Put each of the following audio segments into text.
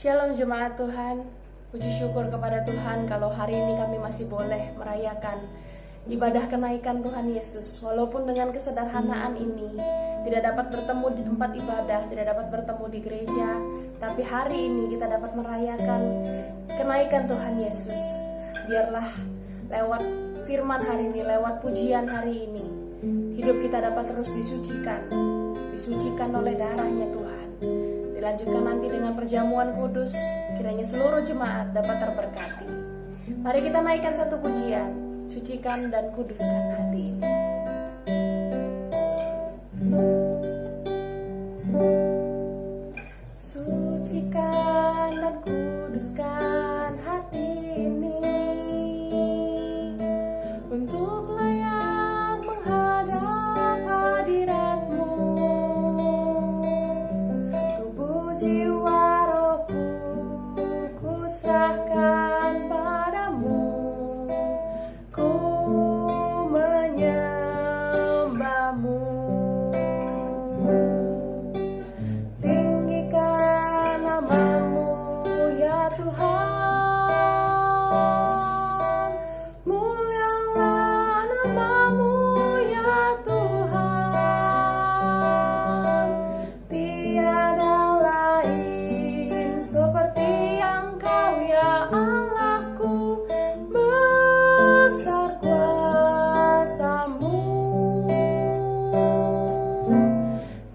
Shalom jemaat Tuhan, puji syukur kepada Tuhan kalau hari ini kami masih boleh merayakan ibadah kenaikan Tuhan Yesus. Walaupun dengan kesederhanaan ini tidak dapat bertemu di tempat ibadah, tidak dapat bertemu di gereja, tapi hari ini kita dapat merayakan kenaikan Tuhan Yesus. Biarlah lewat firman hari ini, lewat pujian hari ini, hidup kita dapat terus disucikan oleh darahnya Tuhan. Dilanjutkan nanti dengan perjamuan kudus, kiranya seluruh jemaat dapat terberkati. Mari kita naikkan satu pujian, sucikan dan kuduskan hati ini. Sucikan dan kuduskan hati ini untuk layak menghadap hadirat-Mu. Tubuh jiwa rohku kuserahkan padamu, ku menyembah-Mu. Tinggikan nama-Mu ya Tuhan, mulialah nama-Mu ya Tuhan. Tiada lain seperti Engkau ya Allahku, besar kuasa-Mu.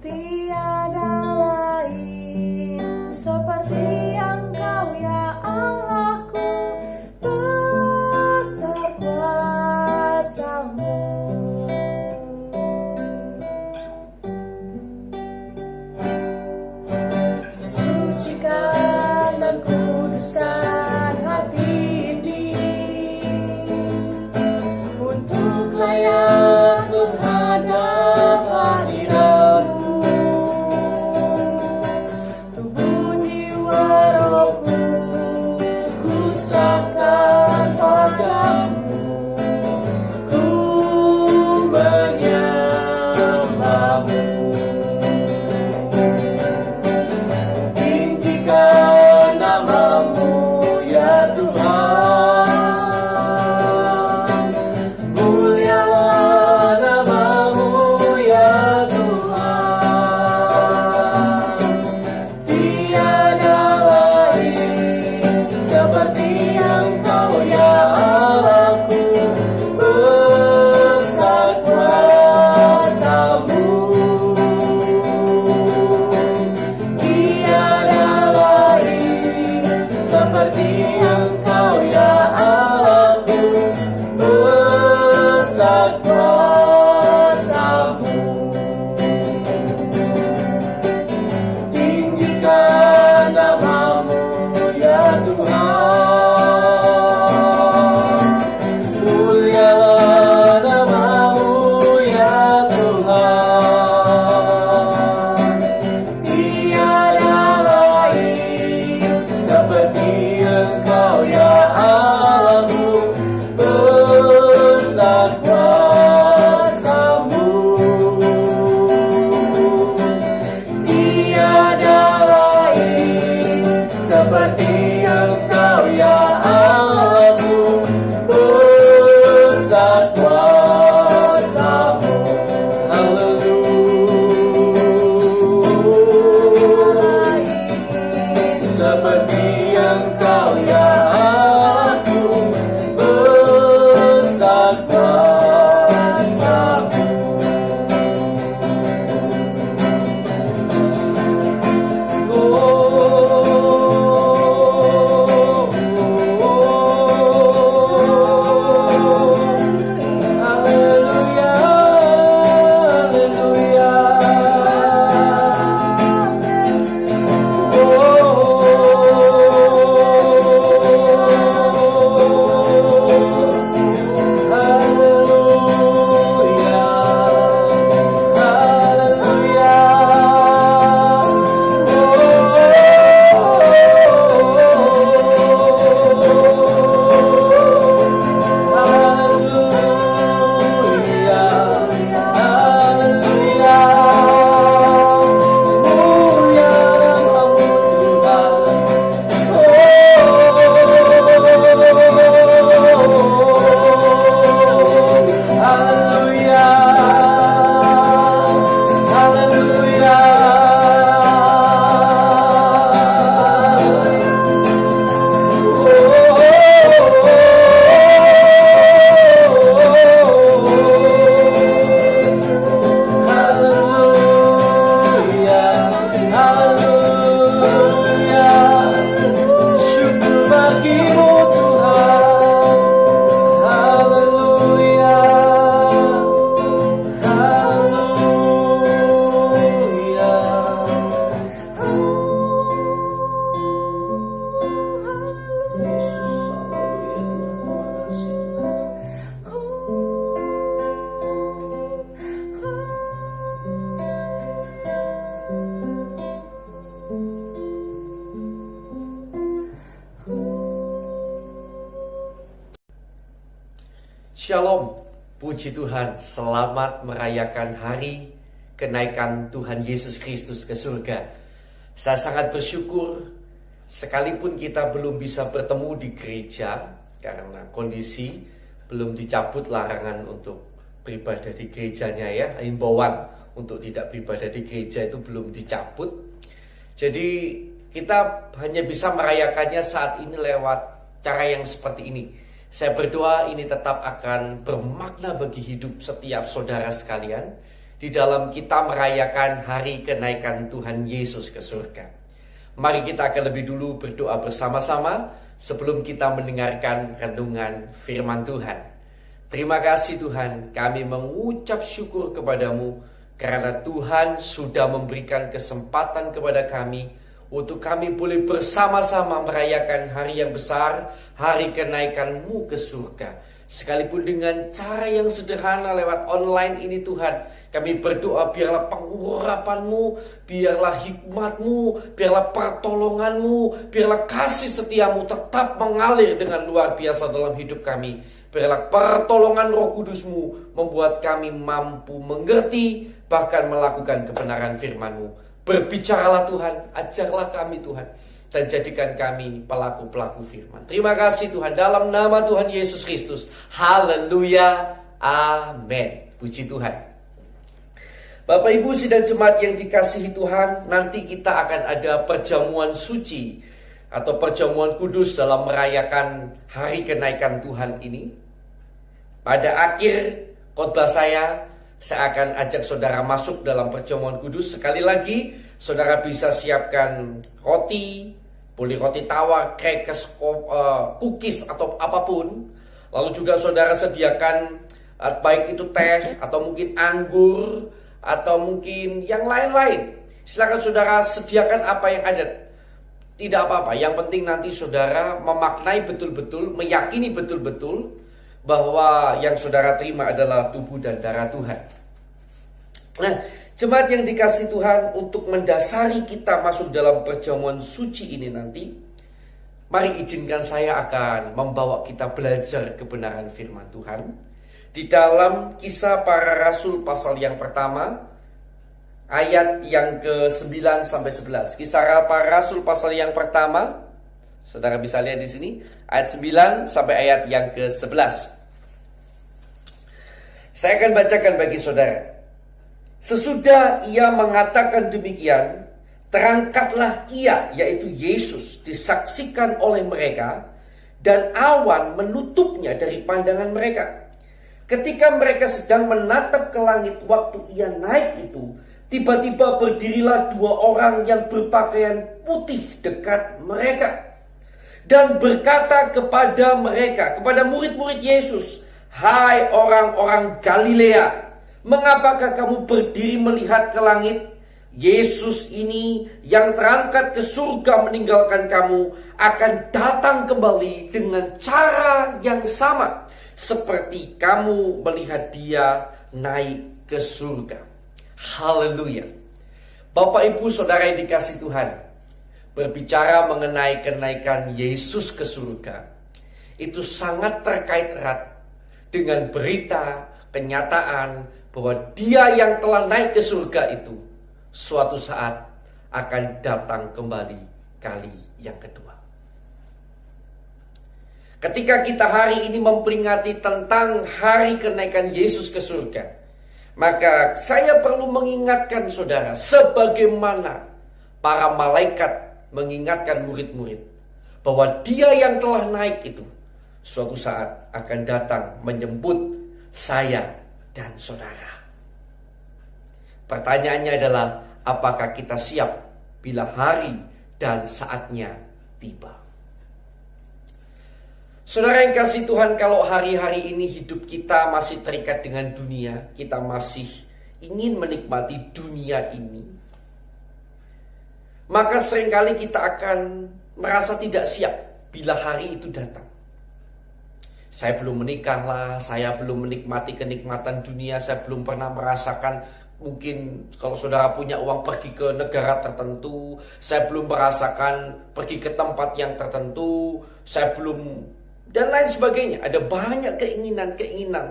Tiada lain seperti Engkau ya Allahku, besar kuasa-Mu. Sucikan dan kuduskan hati ini untuk layak menghadap hadirat-Mu. Tubuh jiwa rohku kuserahkan padamu, ku menyembah-Mu. Tinggikan nama-Mu ya Tuhan, mulialah nama-Mu ya Tuhan. Tiada lain seperti Engkau ya Allahku, besar kuasa-Mu. Tiada lain seperti Engkau ya Allahku, besar kuasa-Mu. Tinggikan nama-Mu ya Tuhan, mulialah nama-Mu ya Tuhan. Tiada lain seperti Engkau ya Allahku, besar kuasa-Mu. Tiada lain seperti Engkau ya Allahku, besar kuasa-Mu. Haleluya. Seperti Engkau ya Allahku, besar kuasa-Mu. Haleluya, haleluya. Shalom, puji Tuhan, selamat merayakan hari kenaikan Tuhan Yesus Kristus ke surga. Saya sangat bersyukur, sekalipun kita belum bisa bertemu di gereja, karena kondisi belum dicabut larangan untuk beribadah di gerejanya ya, himbauan untuk tidak beribadah di gereja itu belum dicabut. Jadi kita hanya bisa merayakannya saat ini lewat cara yang seperti ini. Saya berdoa ini tetap akan bermakna bagi hidup setiap saudara sekalian di dalam kita merayakan hari kenaikan Tuhan Yesus ke surga. Mari kita akan lebih dulu berdoa bersama-sama sebelum kita mendengarkan renungan firman Tuhan. Terima kasih Tuhan, kami mengucap syukur kepadamu karena Tuhan sudah memberikan kesempatan kepada kami untuk kami boleh bersama-sama merayakan hari yang besar, hari kenaikan-Mu ke surga. Sekalipun dengan cara yang sederhana lewat online ini Tuhan, kami berdoa biarlah pengurapan-Mu, biarlah hikmat-Mu, biarlah pertolongan-Mu, biarlah kasih setia-Mu tetap mengalir dengan luar biasa dalam hidup kami. Biarlah pertolongan Roh Kudus-Mu membuat kami mampu mengerti, bahkan melakukan kebenaran firman-Mu. Berbicaralah Tuhan, ajarlah kami Tuhan, dan jadikan kami pelaku-pelaku firman. Terima kasih Tuhan, dalam nama Tuhan Yesus Kristus. Haleluya, amin. Puji Tuhan. Bapak Ibu sidang jemaat yang dikasihi Tuhan, nanti kita akan ada perjamuan suci atau perjamuan kudus dalam merayakan hari kenaikan Tuhan ini. Pada akhir khotbah saya akan ajak saudara masuk dalam perjamuan kudus. Sekali lagi, saudara bisa siapkan roti, boleh roti tawar, crackers, cookies atau apapun. Lalu juga saudara sediakan baik itu teh atau mungkin anggur atau mungkin yang lain-lain. Silakan saudara sediakan apa yang ada. Tidak apa-apa, yang penting nanti saudara memaknai betul-betul, meyakini betul-betul bahwa yang saudara terima adalah tubuh dan darah Tuhan. Nah, jemaat yang dikasihi Tuhan, untuk mendasari kita masuk dalam perjamuan suci ini nanti, mari izinkan saya akan membawa kita belajar kebenaran firman Tuhan di dalam Kisah Para Rasul pasal yang pertama, ayat yang ke-9 sampai 11. Kisah Para Rasul pasal yang pertama, saudara bisa lihat di sini, ayat 9 sampai ayat yang ke-11. Saya akan bacakan bagi saudara. Sesudah ia mengatakan demikian, terangkatlah ia, yaitu Yesus, disaksikan oleh mereka, dan awan menutupnya dari pandangan mereka. Ketika mereka sedang menatap ke langit waktu ia naik itu, tiba-tiba berdirilah dua orang yang berpakaian putih dekat mereka, dan berkata kepada mereka, kepada murid-murid Yesus, "Hai orang-orang Galilea, mengapakah kamu berdiri melihat ke langit? Yesus ini yang terangkat ke surga meninggalkan kamu akan datang kembali dengan cara yang sama seperti kamu melihat dia naik ke surga." Haleluya. Bapak Ibu Saudara yang dikasihi Tuhan, berbicara mengenai kenaikan Yesus ke surga, itu sangat terkait erat dengan berita, kenyataan bahwa dia yang telah naik ke surga itu suatu saat akan datang kembali kali yang kedua. Ketika kita hari ini memperingati tentang hari kenaikan Yesus ke surga, maka saya perlu mengingatkan saudara, sebagaimana para malaikat mengingatkan murid-murid bahwa dia yang telah naik itu suatu saat akan datang menjemput saya dan saudara. Pertanyaannya adalah, apakah kita siap bila hari dan saatnya tiba? Saudara yang kasih Tuhan, kalau hari-hari ini hidup kita masih terikat dengan dunia, kita masih ingin menikmati dunia ini, maka seringkali kita akan merasa tidak siap bila hari itu datang. Saya belum menikah lah, saya belum menikmati kenikmatan dunia, saya belum pernah merasakan, mungkin kalau saudara punya uang pergi ke negara tertentu, saya belum merasakan pergi ke tempat yang tertentu, saya belum dan lain sebagainya. Ada banyak keinginan-keinginan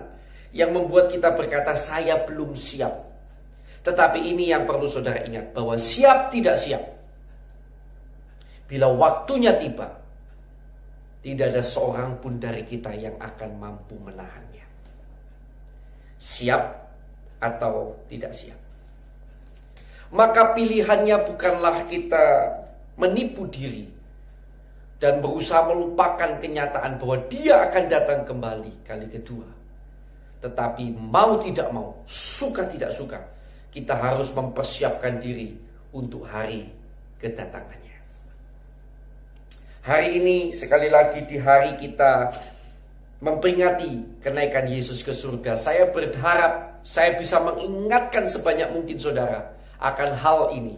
yang membuat kita berkata, saya belum siap. Tetapi ini yang perlu saudara ingat, bahwa siap tidak siap, bila waktunya tiba, tidak ada seorang pun dari kita yang akan mampu menahannya. Siap atau tidak siap. Maka pilihannya bukanlah kita menipu diri dan berusaha melupakan kenyataan bahwa dia akan datang kembali kali kedua. Tetapi mau tidak mau, suka tidak suka, kita harus mempersiapkan diri untuk hari kedatangannya. Hari ini sekali lagi di hari kita memperingati kenaikan Yesus ke surga, saya berharap saya bisa mengingatkan sebanyak mungkin saudara akan hal ini.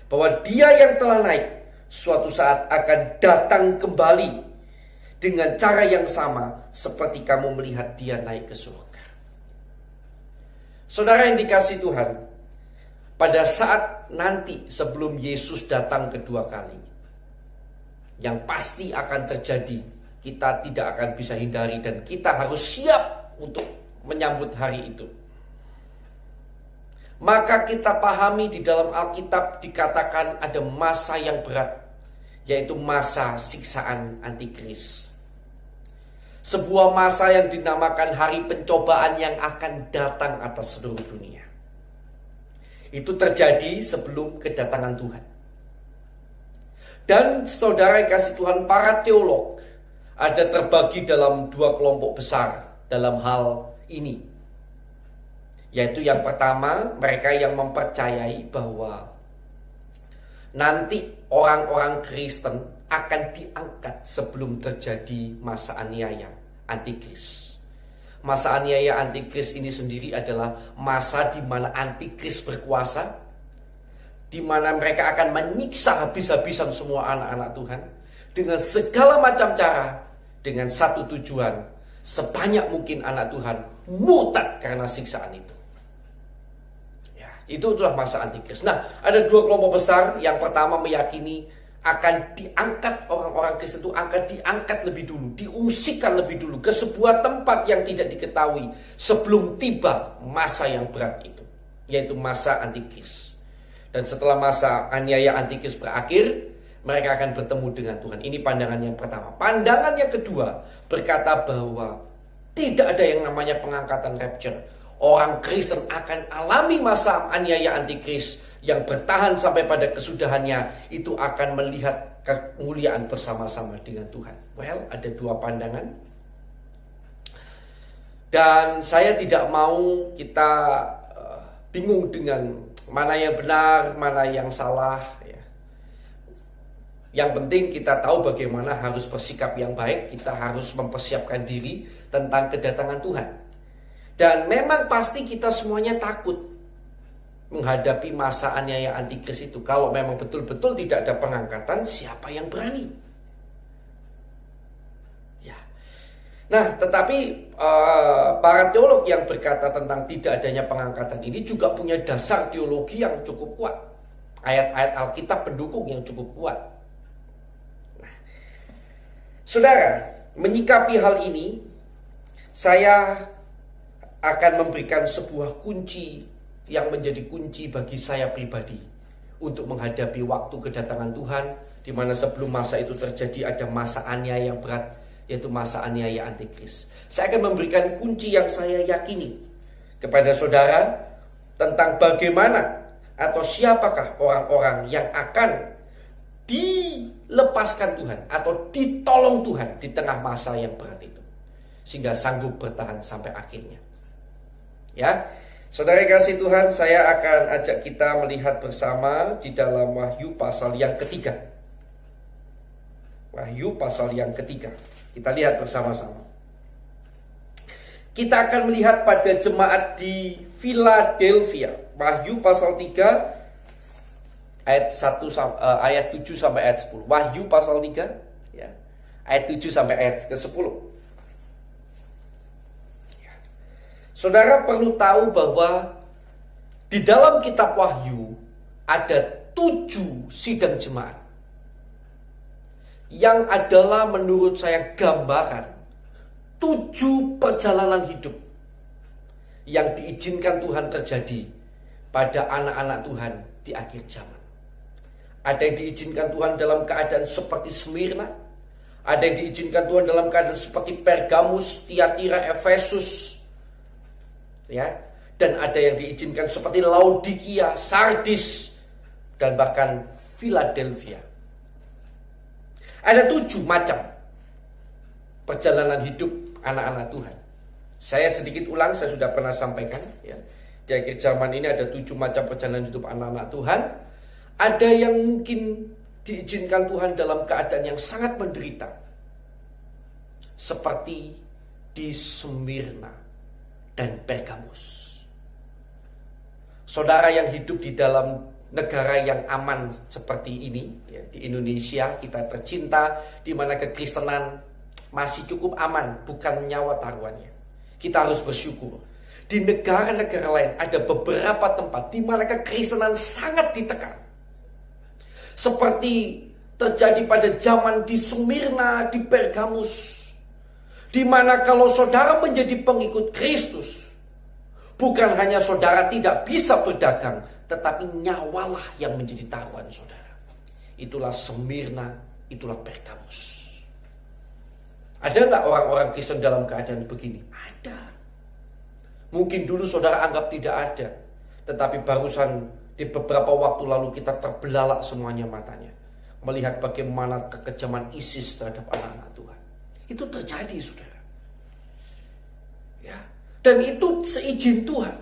Bahwa dia yang telah naik suatu saat akan datang kembali dengan cara yang sama seperti kamu melihat dia naik ke surga. Saudara yang dikasihi Tuhan, pada saat nanti sebelum Yesus datang kedua kali, yang pasti akan terjadi, kita tidak akan bisa hindari dan kita harus siap untuk menyambut hari itu. Maka kita pahami di dalam Alkitab dikatakan ada masa yang berat, yaitu masa siksaan antikris. Sebuah masa yang dinamakan hari pencobaan yang akan datang atas seluruh dunia. Itu terjadi sebelum kedatangan Tuhan. Dan saudara yang kasih Tuhan, para teolog ada terbagi dalam dua kelompok besar dalam hal ini. Yaitu yang pertama, mereka yang mempercayai bahwa nanti orang-orang Kristen akan diangkat sebelum terjadi masa aniaya antikris. Masa aniaya antikris ini sendiri adalah masa di mana antikris berkuasa, di mana mereka akan menyiksa habis-habisan semua anak-anak Tuhan dengan segala macam cara, dengan satu tujuan, sebanyak mungkin anak Tuhan murtad karena siksaan itu. Ya, itulah masa antikris. Nah, ada dua kelompok besar. Yang pertama meyakini akan diangkat orang-orang Kristen itu akan diangkat lebih dulu, diungsikan lebih dulu ke sebuah tempat yang tidak diketahui sebelum tiba masa yang berat itu, yaitu masa antikris. Dan setelah masa aniaya antikris berakhir, mereka akan bertemu dengan Tuhan. Ini pandangan yang pertama. Pandangan yang kedua berkata bahwa tidak ada yang namanya pengangkatan rapture. Orang Kristen akan alami masa aniaya antikris yang bertahan sampai pada kesudahannya. Itu akan melihat kemuliaan bersama-sama dengan Tuhan. Well, ada dua pandangan. Dan saya tidak mau kita bingung dengan mana yang benar, mana yang salah. Ya. Yang penting kita tahu bagaimana harus bersikap yang baik. Kita harus mempersiapkan diri tentang kedatangan Tuhan. Dan memang pasti kita semuanya takut menghadapi masa aniaya antikris itu. Kalau memang betul-betul tidak ada pengangkatan, siapa yang berani? Ya. Nah, tetapi para teolog yang berkata tentang tidak adanya pengangkatan ini juga punya dasar teologi yang cukup kuat. Ayat-ayat Alkitab pendukung yang cukup kuat. Nah, saudara, menyikapi hal ini, saya akan memberikan sebuah kunci yang menjadi kunci bagi saya pribadi untuk menghadapi waktu kedatangan Tuhan, di mana sebelum masa itu terjadi ada masa aniaya yang berat, yaitu masa aniaya antikris. Saya akan memberikan kunci yang saya yakini kepada saudara tentang bagaimana atau siapakah orang-orang yang akan dilepaskan Tuhan atau ditolong Tuhan di tengah masa yang berat itu, sehingga sanggup bertahan sampai akhirnya. Ya, saudara kasih Tuhan, saya akan ajak kita melihat bersama di dalam Wahyu pasal yang ketiga. Wahyu pasal yang ketiga. Kita lihat bersama-sama. Kita akan melihat pada jemaat di Philadelphia. Wahyu pasal 3 ayat 7 sampai ayat 10. Wahyu pasal 3 ya, ayat 7 sampai ayat ke-10. Ya. Saudara perlu tahu bahwa di dalam kitab Wahyu ada 7 sidang jemaat yang adalah menurut saya gambaran 7 perjalanan hidup yang diizinkan Tuhan terjadi pada anak-anak Tuhan di akhir zaman. Ada yang diizinkan Tuhan dalam keadaan seperti Smyrna, ada yang diizinkan Tuhan dalam keadaan seperti Pergamus, Tiatira, Efesus, ya, dan ada yang diizinkan seperti Laodikia, Sardis, dan bahkan Philadelphia. Ada 7 macam perjalanan hidup anak-anak Tuhan. Saya sedikit ulang, saya sudah pernah sampaikan, ya. Di akhir zaman ini ada 7 macam perjalanan hidup anak-anak Tuhan. Ada yang mungkin diizinkan Tuhan dalam keadaan yang sangat menderita, seperti di Smyrna dan Pergamus. Saudara yang hidup di dalam negara yang aman seperti ini, ya, di Indonesia kita tercinta, di mana kekristenan masih cukup aman, bukan nyawa taruhannya. Kita harus bersyukur. Di negara-negara lain ada beberapa tempat di mana kekristenan sangat ditekan. Seperti terjadi pada zaman di Smyrna, di Pergamus, di mana kalau saudara menjadi pengikut Kristus, bukan hanya saudara tidak bisa berdagang, tetapi nyawalah yang menjadi taruhan saudara. Itulah Smyrna, itulah Pergamus. Ada nggak orang-orang Kristen dalam keadaan begini? Ada. Mungkin dulu saudara anggap tidak ada, tetapi barusan di beberapa waktu lalu kita terbelalak semuanya matanya, melihat bagaimana kekejaman ISIS terhadap anak-anak Tuhan. Itu terjadi, saudara. Ya, dan itu seizin Tuhan.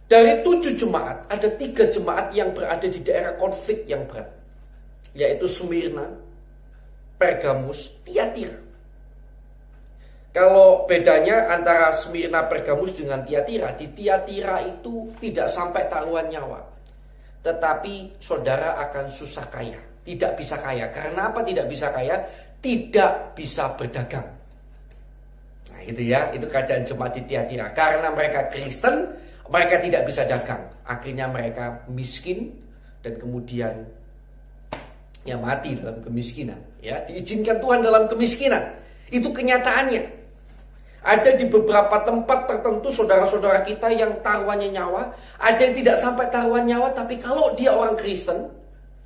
Dari 7 jemaat, ada 3 jemaat yang berada di daerah konflik yang berat, yaitu Smyrna, Pergamus, Tiatira. Kalau bedanya antara Smyrna, Pergamus dengan Tiatira, di Tiatira itu tidak sampai taruhan nyawa, tetapi saudara akan susah kaya, tidak bisa kaya. Karena apa tidak bisa kaya? Tidak bisa berdagang. Nah itu ya, itu keadaan jemaat di Tiatira. Karena mereka Kristen, mereka tidak bisa dagang. Akhirnya mereka miskin dan kemudian ya mati dalam kemiskinan. Ya, diizinkan Tuhan dalam kemiskinan. Itu kenyataannya. Ada di beberapa tempat tertentu saudara-saudara kita yang taruhannya nyawa, ada yang tidak sampai taruhan nyawa, tapi kalau dia orang Kristen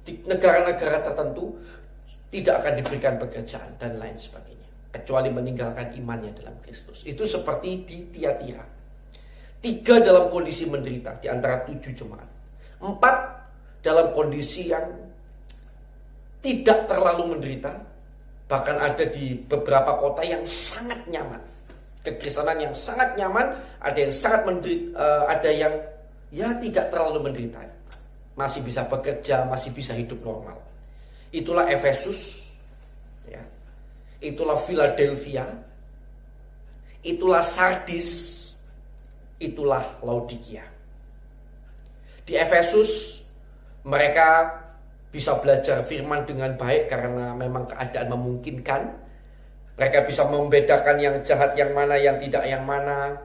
di negara-negara tertentu tidak akan diberikan pekerjaan dan lain sebagainya, kecuali meninggalkan imannya dalam Kristus. Itu seperti di Tiatira. 3 dalam kondisi menderita di antara 7 jemaat. 4 dalam kondisi yang tidak terlalu menderita, bahkan ada di beberapa kota yang sangat nyaman. Kekristenan yang sangat nyaman, ada yang sangat menderita, ada yang ya tidak terlalu menderita, masih bisa bekerja, masih bisa hidup normal. Itulah Efesus, ya. Itulah Philadelphia, itulah Sardis, itulah Laodikia. Di Efesus mereka bisa belajar firman dengan baik karena memang keadaan memungkinkan. Mereka bisa membedakan yang jahat yang mana, yang tidak yang mana.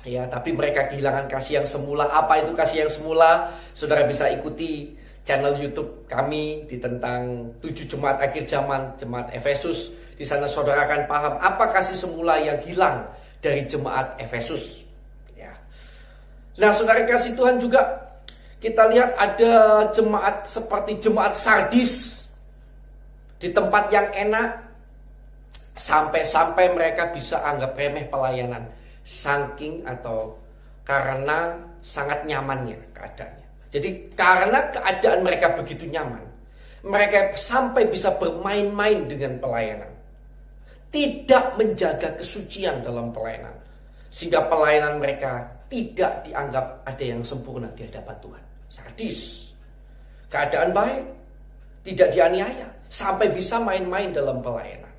Ya, tapi mereka kehilangan kasih yang semula. Apa itu kasih yang semula? Saudara bisa ikuti channel YouTube kami di tentang 7 jemaat akhir zaman, jemaat Efesus. Di sana saudara akan paham apa kasih semula yang hilang dari jemaat Efesus. Ya. Nah, saudara kasih Tuhan juga, kita lihat ada jemaat seperti jemaat Sardis di tempat yang enak. Sampai-sampai mereka bisa anggap remeh pelayanan, saking atau karena sangat nyamannya keadaannya. Jadi karena keadaan mereka begitu nyaman, mereka sampai bisa bermain-main dengan pelayanan, tidak menjaga kesucian dalam pelayanan, sehingga pelayanan mereka tidak dianggap ada yang sempurna di hadapan Tuhan. Sadis, keadaan baik, tidak dianiaya, sampai bisa main-main dalam pelayanan.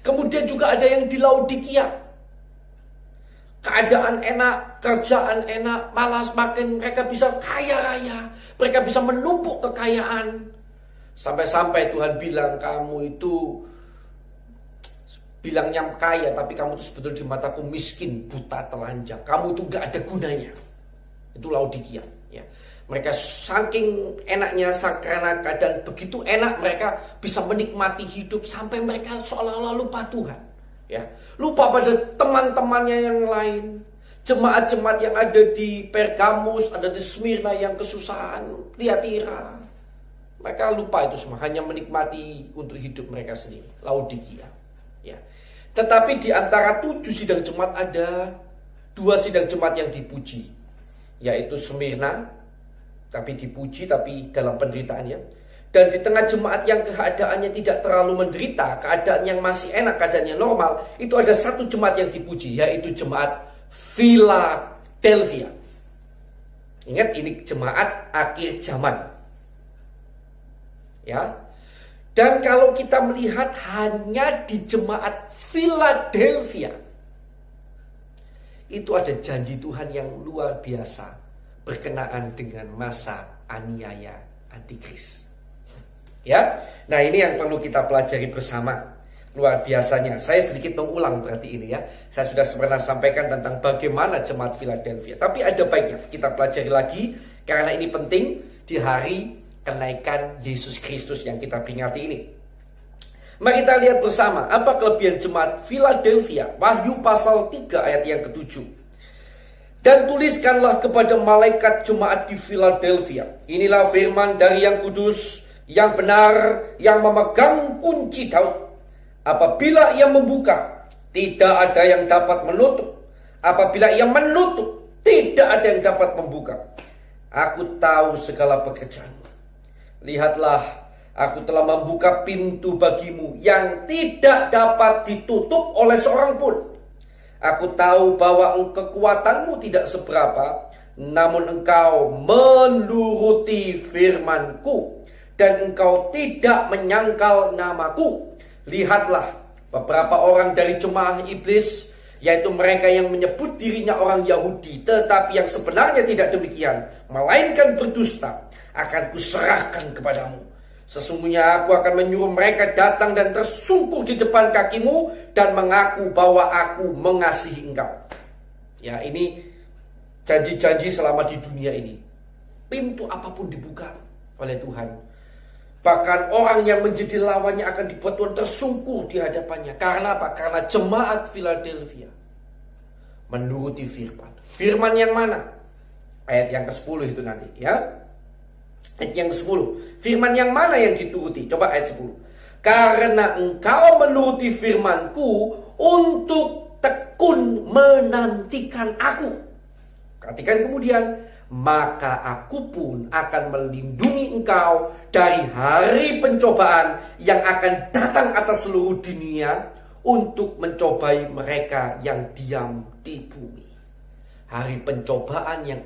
Kemudian juga ada yang di Laodikia. Keadaan enak, kerjaan enak, malah semakin mereka bisa kaya raya. Mereka bisa menumpuk kekayaan. Sampai-sampai Tuhan bilang, kamu itu bilangnya kaya, tapi kamu itu sebetulnya di mataku miskin, buta, telanjang. Kamu itu gak ada gunanya. Itu Laodikia. Ya. Mereka saking enaknya, karena keadaan begitu enak, mereka bisa menikmati hidup sampai mereka seolah-olah lupa Tuhan. Ya, lupa pada teman-temannya yang lain. Jemaat-jemaat yang ada di Pergamus, ada di Smyrna yang kesusahan, Tiatira. Mereka lupa itu semua, hanya menikmati untuk hidup mereka sendiri. Laodikia. Ya. Tetapi di antara 7 sidang jemaat ada 2 sidang jemaat yang dipuji, yaitu Smyrna, tapi dipuji tapi dalam penderitaannya. Dan di tengah jemaat yang keadaannya tidak terlalu menderita, keadaan yang masih enak, keadaan yang normal, itu ada 1 jemaat yang dipuji, yaitu jemaat Philadelphia. Ingat, ini jemaat akhir zaman. Ya. Dan kalau kita melihat hanya di jemaat Philadelphia, itu ada janji Tuhan yang luar biasa berkenaan dengan masa aniaya antikris. Ya, nah ini yang perlu kita pelajari bersama. Luar biasanya. Saya sedikit mengulang berarti ini ya. Saya sudah pernah sampaikan tentang bagaimana jemaat Philadelphia. Tapi ada baiknya kita pelajari lagi, karena ini penting di hari kenaikan Yesus Kristus yang kita peringati ini. Mari kita lihat bersama apa kelebihan jemaat Philadelphia. Wahyu pasal 3 ayat yang ke-7. Dan tuliskanlah kepada malaikat jemaat di Philadelphia, inilah firman dari yang kudus, yang benar, yang memegang kunci Daud. Apabila ia membuka, tidak ada yang dapat menutup. Apabila ia menutup, tidak ada yang dapat membuka. Aku tahu segala pekerjaanmu. Lihatlah, aku telah membuka pintu bagimu yang tidak dapat ditutup oleh seorang pun. Aku tahu bahwa kekuatanmu tidak seberapa, namun engkau menuruti firmanku, dan engkau tidak menyangkal namaku. Lihatlah, beberapa orang dari jemaah iblis, yaitu mereka yang menyebut dirinya orang Yahudi, tetapi yang sebenarnya tidak demikian, melainkan berdusta, akan kuserahkan kepadamu. Sesungguhnya aku akan menyuruh mereka datang dan tersungkur di depan kakimu dan mengaku bahwa aku mengasihi engkau. Ya, ini janji-janji selama di dunia ini. Pintu apapun dibuka oleh Tuhan. Bahkan orang yang menjadi lawannya akan dibuat Tuhan tersungkur di hadapannya. Karena apa? Karena jemaat Philadelphia menuruti firman. Firman yang mana? Ayat yang ke-10 itu nanti ya. Ayat yang ke-10. Firman yang mana yang dituruti? Coba ayat 10. Karena engkau menuruti firmanku untuk tekun menantikan aku. Perhatikan kemudian. Maka aku pun akan melindungi engkau dari hari pencobaan yang akan datang atas seluruh dunia untuk mencobai mereka yang diam di bumi. Hari pencobaan yang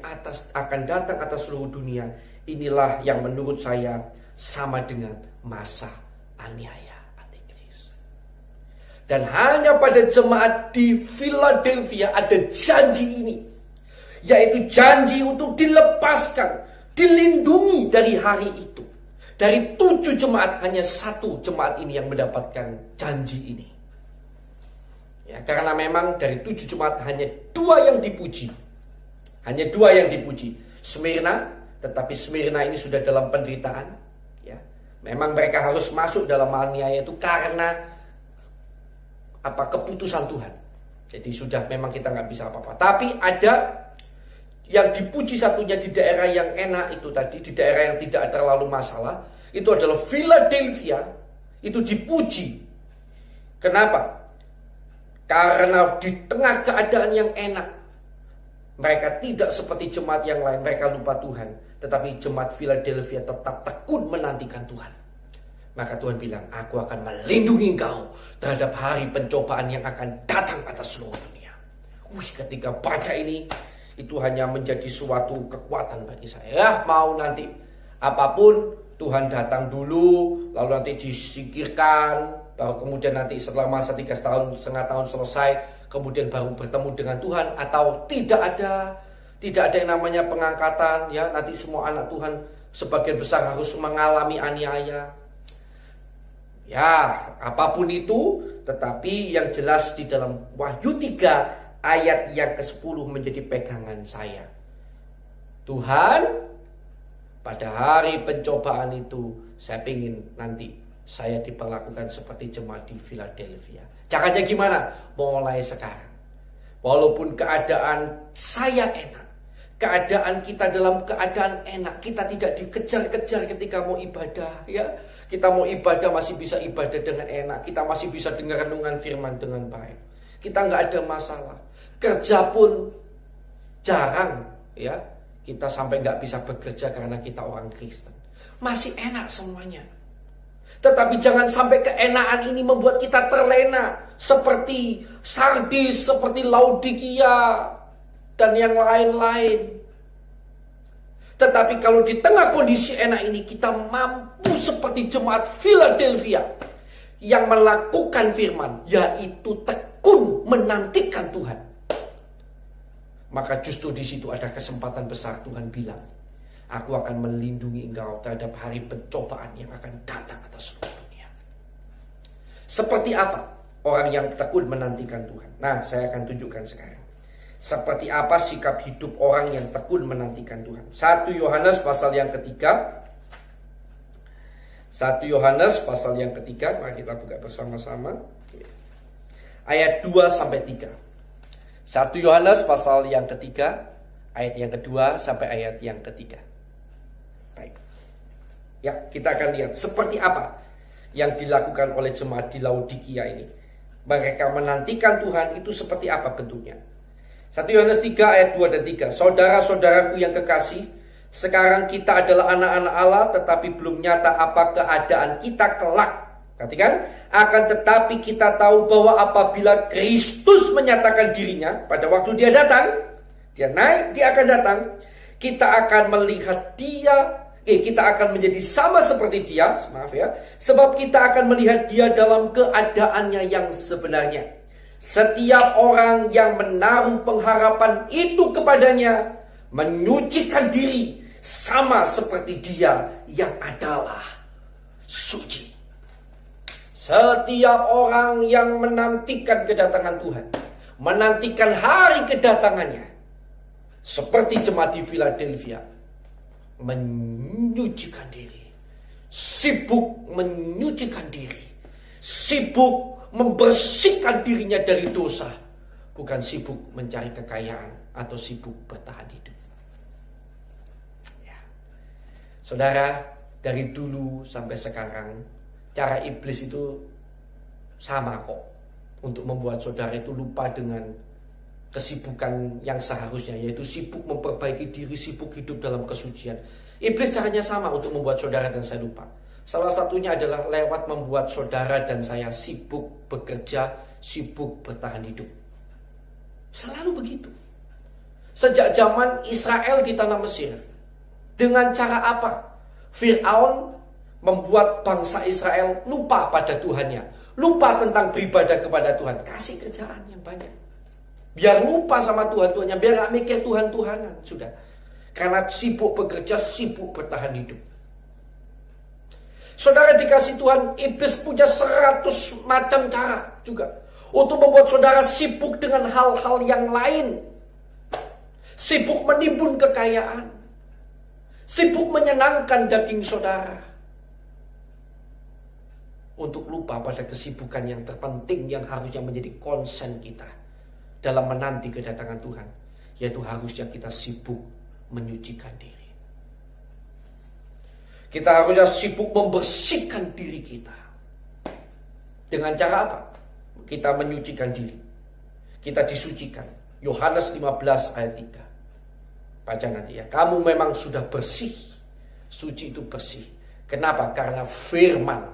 akan datang atas seluruh dunia, inilah yang menurut saya sama dengan masa aniaya antikris. Dan hanya pada jemaat di Philadelphia ada janji ini, yaitu janji untuk dilepaskan, dilindungi dari hari itu. Dari 7 jemaat, hanya 1 jemaat ini yang mendapatkan janji ini. Ya, karena memang dari 7 jemaat hanya 2 yang dipuji. Hanya 2 yang dipuji. Smyrna, tetapi Smyrna ini sudah dalam penderitaan. Ya, memang mereka harus masuk dalam aniaya itu karena keputusan Tuhan. Jadi sudah memang kita nggak bisa apa-apa. Tapi ada yang dipuji satunya di daerah yang enak itu tadi, di daerah yang tidak terlalu masalah, itu adalah Philadelphia, itu dipuji. Kenapa? Karena di tengah keadaan yang enak, mereka tidak seperti jemaat yang lain, mereka lupa Tuhan. Tetapi jemaat Philadelphia tetap tekun menantikan Tuhan. Maka Tuhan bilang, aku akan melindungi engkau terhadap hari pencobaan yang akan datang atas seluruh dunia. Ketika baca ini, itu hanya menjadi suatu kekuatan bagi saya. Ya, mau nanti apapun, Tuhan datang dulu, lalu nanti disingkirkan, baru kemudian nanti setelah masa 3,5 tahun selesai, kemudian baru bertemu dengan Tuhan, atau tidak ada yang namanya pengangkatan, ya, nanti semua anak Tuhan sebagian besar harus mengalami aniaya. Ya, apapun itu, tetapi yang jelas di dalam Wahyu 3 ayat yang ke-10 menjadi pegangan saya. Tuhan pada hari pencobaan itu saya ingin nanti saya diperlakukan seperti jemaat di Philadelphia. Caranya gimana? Mulai sekarang. Walaupun keadaan saya enak, keadaan kita dalam keadaan enak, kita tidak dikejar-kejar ketika mau ibadah, ya. Kita mau ibadah masih bisa ibadah dengan enak, kita masih bisa dengar renungan firman dengan baik. Kita nggak ada masalah. Kerja pun jarang, ya. Kita sampai nggak bisa bekerja karena kita orang Kristen. Masih enak semuanya. Tetapi jangan sampai keenaan ini membuat kita terlena seperti Sardis, seperti Laodikia, dan yang lain-lain. Tetapi kalau di tengah kondisi enak ini kita mampu seperti jemaat Philadelphia yang melakukan firman, yaitu tekun menantikan Tuhan. Maka justru di situ ada kesempatan besar. Tuhan bilang, aku akan melindungi engkau terhadap hari pencobaan yang akan datang atas seluruh dunia. Seperti apa orang yang tekun menantikan Tuhan? Nah, saya akan tunjukkan sekarang. Seperti apa sikap hidup orang yang tekun menantikan Tuhan. 1 Yohanes pasal yang ketiga. 1 Yohanes pasal yang ketiga. Mari kita buka bersama-sama. Ayat 2-3. 1 Yohanes pasal yang ketiga. Ayat yang kedua sampai ayat yang ketiga. Baik. Ya, kita akan lihat seperti apa yang dilakukan oleh jemaat di Laodikia ini. Mereka menantikan Tuhan itu seperti apa bentuknya. 1 Yohanes 3 ayat 2 dan 3. Saudara-saudaraku yang kekasih, sekarang kita adalah anak-anak Allah, tetapi belum nyata apa keadaan kita kelak. Perhatikan, akan tetapi kita tahu bahwa apabila Kristus menyatakan dirinya, pada waktu dia datang, dia naik, dia akan datang, kita akan melihat dia, kita akan menjadi sama seperti dia, maaf ya, sebab kita akan melihat dia dalam keadaannya yang sebenarnya. Setiap orang yang menaruh pengharapan itu kepadanya menyucikan diri sama seperti dia yang adalah suci. Setiap orang yang menantikan kedatangan Tuhan, menantikan hari kedatangannya, seperti jemaat di Philadelphia, menyucikan diri, sibuk menyucikan diri, sibuk membersihkan dirinya dari dosa, bukan sibuk mencari kekayaan atau sibuk bertahan hidup. Ya. Saudara, dari dulu sampai sekarang cara iblis itu sama kok, untuk membuat saudara itu lupa dengan kesibukan yang seharusnya, yaitu sibuk memperbaiki diri, sibuk hidup dalam kesucian. Iblis caranya sama untuk membuat saudara dan saya lupa. Salah satunya adalah lewat membuat saudara dan saya sibuk bekerja, sibuk bertahan hidup. Selalu begitu. Sejak zaman Israel di tanah Mesir. Dengan cara apa? Fir'aun membuat bangsa Israel lupa pada Tuhannya. Lupa tentang beribadah kepada Tuhan. Kasih kerjaan yang banyak. Biar lupa sama Tuhan-Tuhannya. Biar gak mikir Tuhan-Tuhanan. Sudah. Karena sibuk bekerja, sibuk bertahan hidup. Saudara dikasih Tuhan, iblis punya 100 macam cara juga untuk membuat saudara sibuk dengan hal-hal yang lain. Sibuk menimbun kekayaan. Sibuk menyenangkan daging saudara. Untuk lupa pada kesibukan yang terpenting yang harusnya menjadi konsen kita dalam menanti kedatangan Tuhan. Yaitu harusnya kita sibuk menyucikan diri. Kita harusnya sibuk membersihkan diri kita. Dengan cara apa? Kita menyucikan diri. Kita disucikan. Yohanes 15 ayat 3. Baca nanti ya. Kamu memang sudah bersih. Suci itu bersih. Kenapa? Karena firman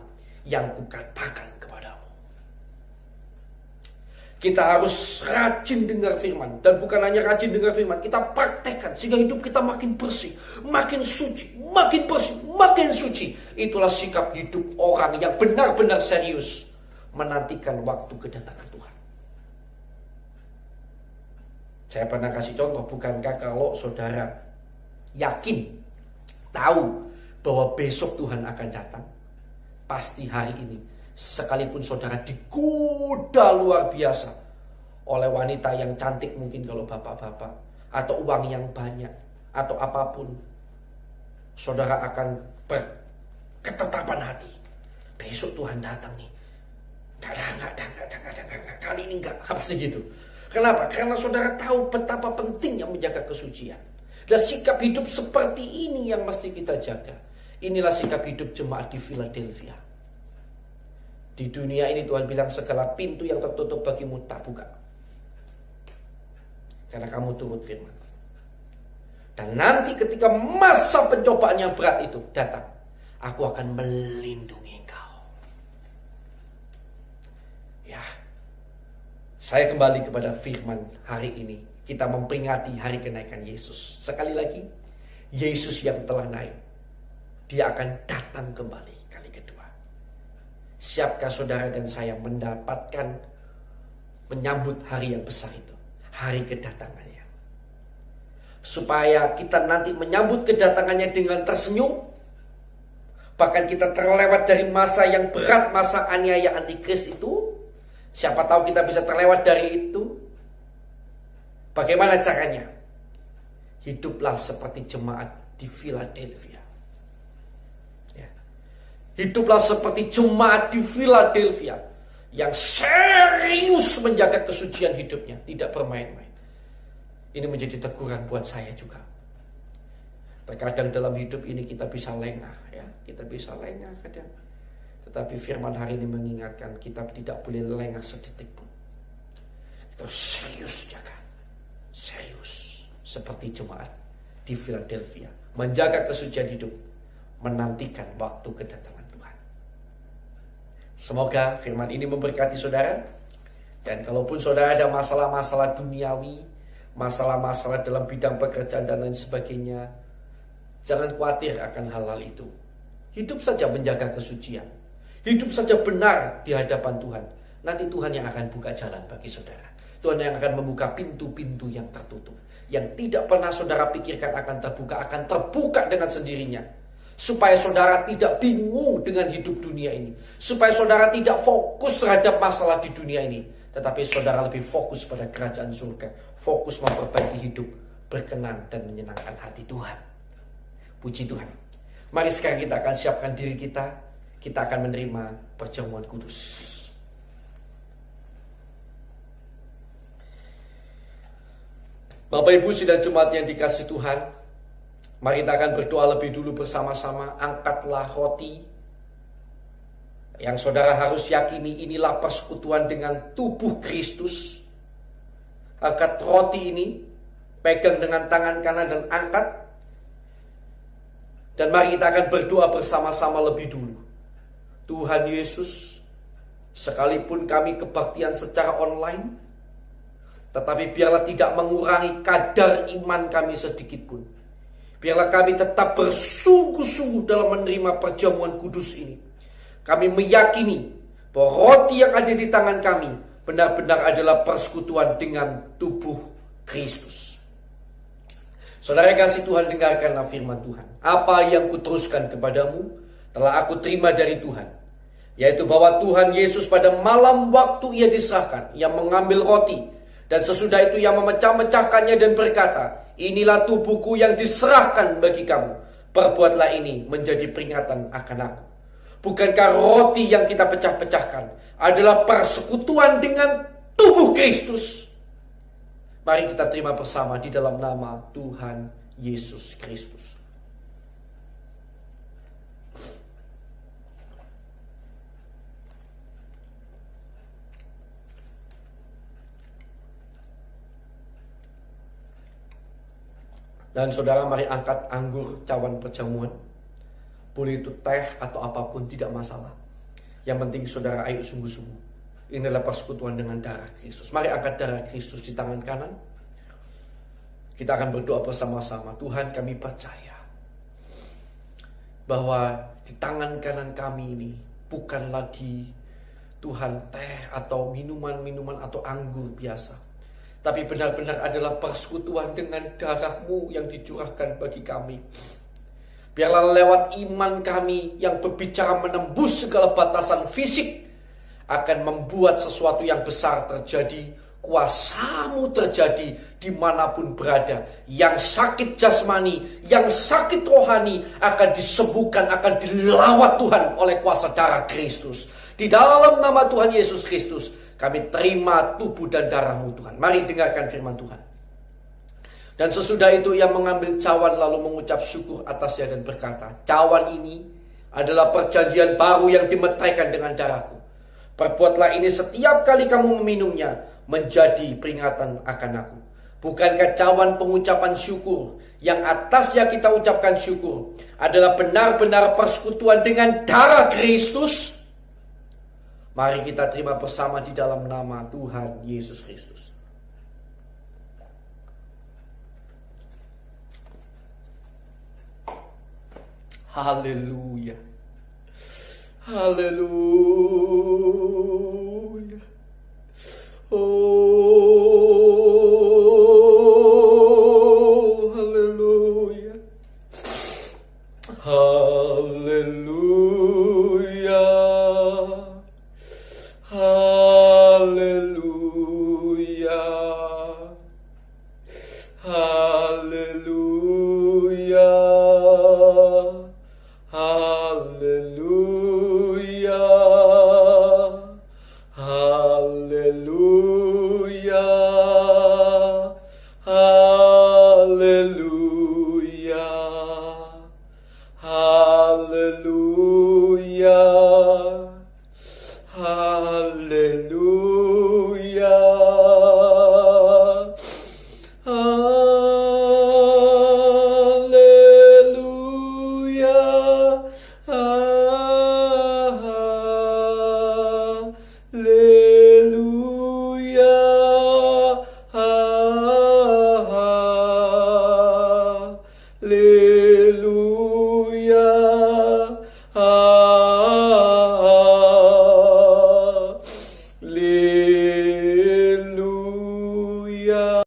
yang kukatakan kepadamu. Kita harus rajin dengar firman. Dan bukan hanya rajin dengar firman, kita praktekkan sehingga hidup kita makin bersih, makin suci, makin bersih, makin suci. Itulah sikap hidup orang yang benar-benar serius menantikan waktu kedatangan Tuhan. Saya pernah kasih contoh, bukankah kalau saudara yakin, tahu bahwa besok Tuhan akan datang, pasti hari ini, sekalipun saudara digoda luar biasa oleh wanita yang cantik, mungkin kalau bapak-bapak, atau uang yang banyak, atau apapun, saudara akan berketetapan hati. Besok Tuhan datang nih. Enggak ada. Kali ini enggak. Pasti gitu. Kenapa? Karena saudara tahu betapa pentingnya menjaga kesucian. Dan sikap hidup seperti ini yang mesti kita jaga. Inilah sikap hidup jemaat di Philadelphia. Di dunia ini Tuhan bilang segala pintu yang tertutup bagimu tak buka. Karena kamu turut firman. Dan nanti ketika masa pencobaan yang berat itu datang, aku akan melindungi engkau. Ya, saya kembali kepada firman hari ini. Kita memperingati hari kenaikan Yesus. Sekali lagi, Yesus yang telah naik, Dia akan datang kembali kali kedua. Siapkah saudara dan saya menyambut hari yang besar itu? Hari kedatangannya. Supaya kita nanti menyambut kedatangannya dengan tersenyum. Bahkan kita terlewat dari masa yang berat, masa aniaya antikris itu. Siapa tahu kita bisa terlewat dari itu. Bagaimana caranya? Hiduplah seperti jemaat di Philadelphia. Ya. Hiduplah seperti jemaat di Philadelphia yang serius menjaga kesucian hidupnya, tidak bermain-main. Ini menjadi teguran buat saya juga. Terkadang dalam hidup ini kita bisa lengah, ya, kita bisa lengah kadang. Tetapi firman hari ini mengingatkan kita tidak boleh lengah sedetik pun. Kita serius jaga, serius seperti jemaat di Philadelphia, menjaga kesucian hidup, menantikan waktu kedatangan Tuhan. Semoga firman ini memberkati saudara. Dan kalaupun saudara ada masalah-masalah duniawi, masalah-masalah dalam bidang pekerjaan dan lain sebagainya, jangan khawatir akan hal-hal itu. Hidup saja menjaga kesucian, hidup saja benar di hadapan Tuhan. Nanti Tuhan yang akan buka jalan bagi saudara. Tuhan yang akan membuka pintu-pintu yang tertutup, yang tidak pernah saudara pikirkan akan terbuka dengan sendirinya. Supaya saudara tidak bingung dengan hidup dunia ini, supaya saudara tidak fokus terhadap masalah di dunia ini, tetapi saudara lebih fokus pada kerajaan surga, fokus memperbaiki hidup, berkenan dan menyenangkan hati Tuhan. Puji Tuhan. Mari sekarang kita akan siapkan diri kita akan menerima perjamuan kudus. Bapak Ibu sidang jemaat yang dikasihi Tuhan, mari kita akan berdoa lebih dulu bersama-sama. Angkatlah roti. Yang saudara harus yakini, inilah persekutuan dengan tubuh Kristus. Angkat roti ini, pegang dengan tangan kanan dan angkat. Dan mari kita akan berdoa bersama-sama lebih dulu. Tuhan Yesus, sekalipun kami kebaktian secara online, tetapi biarlah tidak mengurangi kadar iman kami sedikit pun. Biarlah kami tetap bersungguh-sungguh dalam menerima perjamuan kudus ini. Kami meyakini bahwa roti yang ada di tangan kami benar-benar adalah persekutuan dengan tubuh Kristus. Saudara kasih Tuhan, dengarkanlah firman Tuhan. Apa yang kuteruskan kepadamu telah aku terima dari Tuhan, yaitu bahwa Tuhan Yesus pada malam waktu ia diserahkan, ia mengambil roti, dan sesudah itu ia memecah-mecahkannya dan berkata, inilah tubuhku yang diserahkan bagi kamu. Perbuatlah ini menjadi peringatan akan aku. Bukankah roti yang kita pecah-pecahkan adalah persekutuan dengan tubuh Kristus? Mari kita terima bersama di dalam nama Tuhan Yesus Kristus. Dan saudara, mari angkat anggur cawan perjamuan. Boleh itu teh atau apapun, tidak masalah. Yang penting saudara, ayo sungguh-sungguh. Inilah persekutuan dengan darah Kristus. Mari angkat darah Kristus di tangan kanan. Kita akan berdoa bersama-sama. Tuhan, kami percaya bahwa di tangan kanan kami ini bukan lagi Tuhan teh atau minuman-minuman atau anggur biasa, tapi benar-benar adalah persekutuan dengan darah-Mu yang dicurahkan bagi kami. Biarlah lewat iman kami yang berbicara menembus segala batasan fisik, akan membuat sesuatu yang besar terjadi, kuasa-Mu terjadi dimanapun berada. Yang sakit jasmani, yang sakit rohani akan disembuhkan, akan dilawat Tuhan oleh kuasa darah Kristus. Di dalam nama Tuhan Yesus Kristus, kami terima tubuh dan darah-Mu Tuhan. Mari dengarkan firman Tuhan. Dan sesudah itu ia mengambil cawan lalu mengucap syukur atasnya dan berkata, cawan ini adalah perjanjian baru yang dimeteraikan dengan darahku. Perbuatlah ini setiap kali kamu meminumnya menjadi peringatan akan aku. Bukankah cawan pengucapan syukur yang atasnya kita ucapkan syukur adalah benar-benar persekutuan dengan darah Kristus? Mari kita terima bersama di dalam nama Tuhan Yesus Kristus. Haleluya. Haleluya. Oh, haleluya. Haleluya. Haleluya. Haleluya. Haleluya. Haleluya. Haleluya. Haleluya. Haleluya. Haleluya.